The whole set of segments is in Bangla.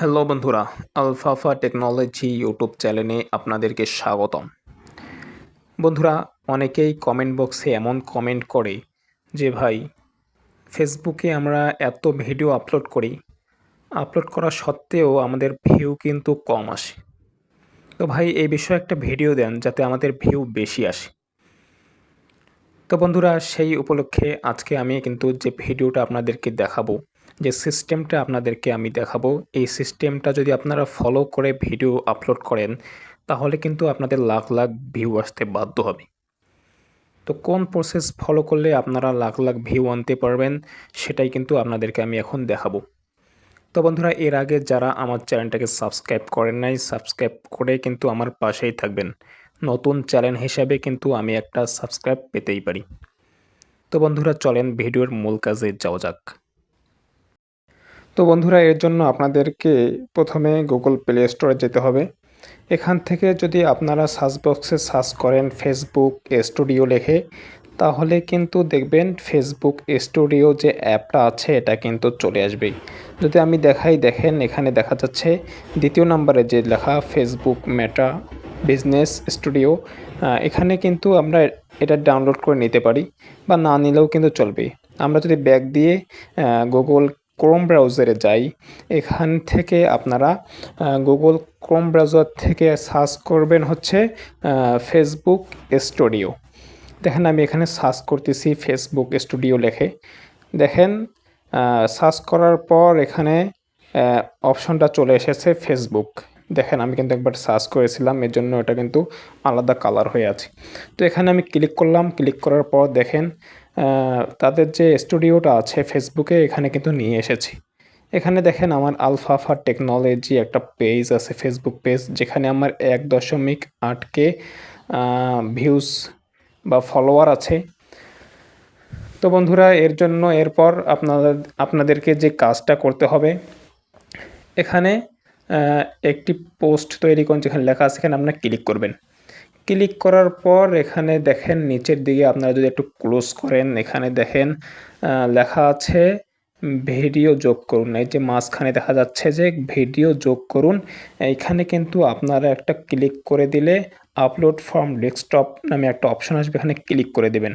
হ্যালো বন্ধুরা, আলফাফা টেকনোলজি ইউটিউব চ্যানেলে আপনাদেরকে স্বাগতম। বন্ধুরা, অনেকেই কমেন্ট বক্সে এমন কমেন্ট করে যে ভাই, ফেসবুকে আমরা এত ভিডিও আপলোড করি, আপলোড করা সত্ত্বেও আমাদের ভিউ কিন্তু কম আসে। তো ভাই, এই বিষয়ে একটা ভিডিও দেন যাতে আমাদের ভিউ বেশি আসে। তো বন্ধুরা, সেই উপলক্ষে আজকে আমি কিন্তু যে ভিডিওটা আপনাদেরকে দেখাবো, যে সিস্টেমটা আপনাদেরকে আমি দেখাবো, এই সিস্টেমটা যদি আপনারা ফলো করে ভিডিও আপলোড করেন, তাহলে কিন্তু আপনাদের লাখ লাখ ভিউ আসতে বাধ্য হবে। তো কোন প্রসেস ফলো করলে আপনারা লাখ লাখ ভিউ আনতে পারবেন, সেটাই কিন্তু আপনাদেরকে আমি এখন দেখাবো। তো বন্ধুরা, এর আগে যারা আমার চ্যানেলটাকে সাবস্ক্রাইব করেন নাই, সাবস্ক্রাইব করে কিন্তু আমার পাশেই থাকবেন। নতুন চ্যানেল হিসাবে কিন্তু আমি একটা সাবস্ক্রাইব পেতেই পারি। তো বন্ধুরা, চলেন ভিডিওর মূল কাজে যাওয়া যাক। তো বন্ধুরা, এর জন্য আপনাদেরকে প্রথমে গুগল প্লে স্টোরে যেতে হবে। এখান থেকে যদি আপনারা সার্চ বক্সে সার্চ করেন ফেসবুক স্টুডিও লেখে, তাহলে কিন্তু দেখবেন ফেসবুক স্টুডিও যে অ্যাপটা আছে এটা কিন্তু চলে আসবে। যদি আমি দেখাই, দেখেন এখানে দেখা যাচ্ছে দ্বিতীয় নম্বরে যে লেখা ফেসবুক মেটা বিজনেস স্টুডিও। এখানে কিন্তু আমরা এটা ডাউনলোড করে নিতে পারি, বা না নিলেও কিন্তু চলবে। আমরা যদি ব্যাক দিয়ে গুগল ক্রোম ব্রাউজারে যাই, এখান থেকে আপনারা গুগল ক্রোম ব্রাউজার থেকে সার্চ করবেন হচ্ছে ফেসবুক স্টুডিও। দেখেন আমি এখানে সার্চ করতেছি ফেসবুক স্টুডিও লেখে। দেখেন সার্চ করার পর এখানে অপশনটা চলে এসেছে ফেসবুক। দেখেন আমি কিন্তু একবার সার্চ করেছিলাম, এর জন্য এটা কিন্তু আলাদা কালার হয়ে আছে। তো এখানে আমি ক্লিক করলাম, ক্লিক করার পর দেখেন তাদের যে স্টুডিওটা আছে ফেসবুকে, এখানে কিন্তু নিয়ে এসেছি। এখানে দেখেন আমার আলফাফা টেকনোলজি একটা পেজ আছে, ফেসবুক পেজ, যেখানে আমার 1.8K ভিউজ বা ফলোয়ার আছে। তো বন্ধুরা, এর জন্য এরপর আপনাদেরকে যে কাজটা করতে হবে, এখানে একটি পোস্ট তৈরি করুন, যেখানে লেখা আছে এখানে আপনারা ক্লিক করবেন। ক্লিক করার পর এখানে দেখেন নিচের দিকে আপনারা যদি একটু ক্লোজ করেন, এখানে দেখেন লেখা আছে ভিডিও যোগ করুন। এই যে মাঝখানে দেখা যাচ্ছে যে ভিডিও যোগ করুন, এইখানে কিন্তু আপনারা একটা ক্লিক করে দিলে আপলোড ফ্রম ডেস্কটপ নামে একটা অপশন আসবে, এখানে ক্লিক করে দেবেন।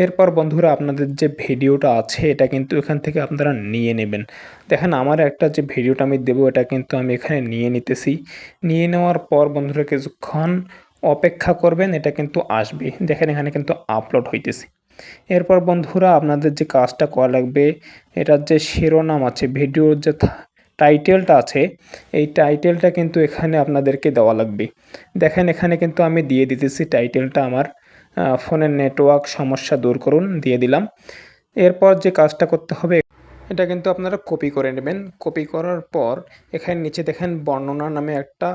এরপর বন্ধুরা, আপনাদের যে ভিডিওটা আছে এটা কিন্তু এখান থেকে আপনারা নিয়ে নেবেন। দেখেন আমার একটা যে ভিডিওটা আমি দেবো, এটা কিন্তু আমি এখানে নিয়ে নিতেছি। নিয়ে নেওয়ার পর বন্ধুরা কিছুক্ষণ অপেক্ষা করবেন, এটা কিন্তু আসবে। দেখেন এখানে কিন্তু আপলোড হইতেছে। এরপর বন্ধুরা, আপনাদের যে কাজটা করা লাগবে, এটার যে শিরোনাম আছে, ভিডিওর যে টাইটেলটা আছে, এই টাইটেলটা কিন্তু এখানে আপনাদেরকে দেওয়া লাগবে। দেখেন এখানে কিন্তু আমি দিয়ে দিতেছি টাইটেলটা আমার ফোনের নেটওয়ার্ক সমস্যা দূর করুন দিয়ে দিলাম। এরপর যে কাজটা করতে হবে, এটা কিন্তু আপনারা কপি করে নেবেন। কপি করার পর এখানে নিচে দেখেন বর্ণনা নামে একটা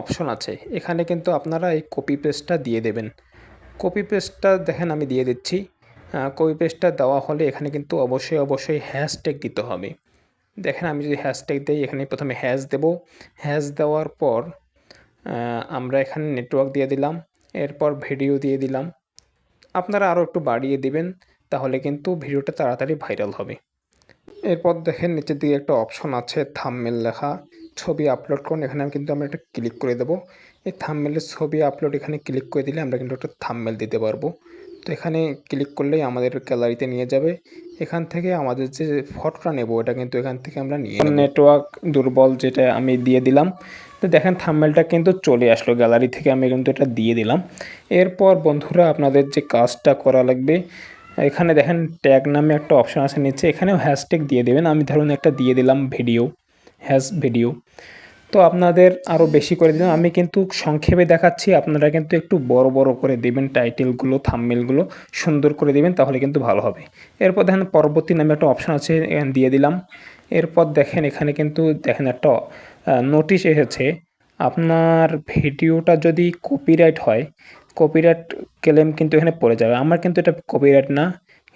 অপশন আছে, এখানে কিন্তু আপনারা এই কপি পেস্টটা দিয়ে দেবেন। কপি পেস্টটা দেখেন আমি দিয়ে দিচ্ছি। কপি পেস্টটা দেওয়া হলে এখানে কিন্তু অবশ্যই হ্যাশট্যাগ দিতে হবে। দেখেন আমি যদি হ্যাশট্যাগ দিই, এখানে প্রথমে হ্যাশ দেব। হ্যাশ দেওয়ার পর আমরা এখানে নেটওয়ার্ক দিয়ে দিলাম, এরপর ভিডিও দিয়ে দিলাম। আপনারা আরও একটু বাড়িয়ে দিবেন, তাহলে কিন্তু ভিডিওটা তাড়াতাড়ি ভাইরাল হবে। এরপর দেখেন নিচের দিকে একটা অপশন আছে থাম্বনেল লেখা, ছবি আপলোড করুন। এখানে কিন্তু আমরা একটা ক্লিক করে দেবো। এই থাম্বনেলের ছবি আপলোড এখানে ক্লিক করে দিলে আমরা কিন্তু একটা থাম্বনেল দিতে পারবো। তো এখানে ক্লিক করলেই আমাদের গ্যালারিতে নিয়ে যাবে। এখান থেকে আমাদের যে ফটোটা নেব, এটা কিন্তু এখান থেকে আমরা নিয়ে নেব। নেটওয়ার্ক দুর্বল যেটা আমি দিয়ে দিলাম। তো দেখেন থাম্বনেলটা কিন্তু চলে আসলো, গ্যালারি থেকে আমি কিন্তু এটা দিয়ে দিলাম। এরপর বন্ধুরা, আপনাদের যে কাজটা করা লাগবে, এখানে দেখেন ট্যাগ নামে একটা অপশন আছে নিচে, এখানেও হ্যাশট্যাগ দিয়ে দেবেন। আমি ধরুন একটা দিয়ে দিলাম ভিডিও, ভিডিও। তো আপনাদের আরও বেশি করে দিলাম, আমি কিন্তু সংক্ষেপে দেখাচ্ছি, আপনারা কিন্তু একটু বড় বড় করে দেবেন টাইটেলগুলো, থাম্বনেলগুলো সুন্দর করে দেবেন, তাহলে কিন্তু ভালো হবে। এরপর দেখেন পরবর্তী নামে একটা অপশন আছে, এখানে দিয়ে দিলাম। এরপর দেখেন এখানে কিন্তু দেখেন একটা নোটিশ এসেছে, আপনার ভিডিওটা যদি কপিরাইট হয়, কপিরাইট ক্লেম কিন্তু এখানে পড়ে যাবে। আমার কিন্তু এটা কপিরাইট না,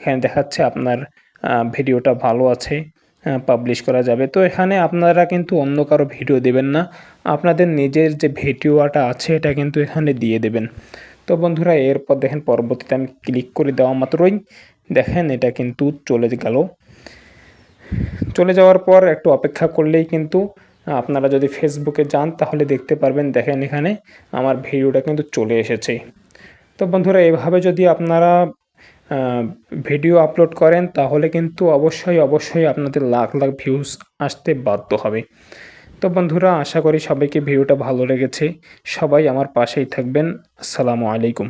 এখানে দেখাচ্ছে আপনার ভিডিওটা ভালো আছে, পাবলিশ করা যাবে। তো এখানে আপনারা কিন্তু অন্য কারো ভিডিও দেবেন না, আপনাদের নিজের যে ভিডিওটা আছে এটা কিন্তু এখানে দিয়ে দেবেন। তো বন্ধুরা, এরপর দেখেন পরবর্তীতে আমি ক্লিক করে দেওয়া মাত্রই দেখেন এটা কিন্তু চলে গেল। চলে যাওয়ার পর একটু অপেক্ষা করলেই কিন্তু আপনারা যদি ফেসবুকে যান তাহলে দেখতে পারবেন, দেখেন এখানে আমার ভিডিওটা কিন্তু চলে এসেছে। তো বন্ধুরা, এভাবে যদি আপনারা ভিডিও আপলোড করেন তাহলে কিন্তু অবশ্যই আপনাদের লাখ লাখ ভিউজ আসতে বাধ্য হবে। তো বন্ধুরা, আশা করি সবাইকে ভিডিওটা ভালো লেগেছে। সবাই আমার পাশেই থাকবেন। আসসালামু আলাইকুম।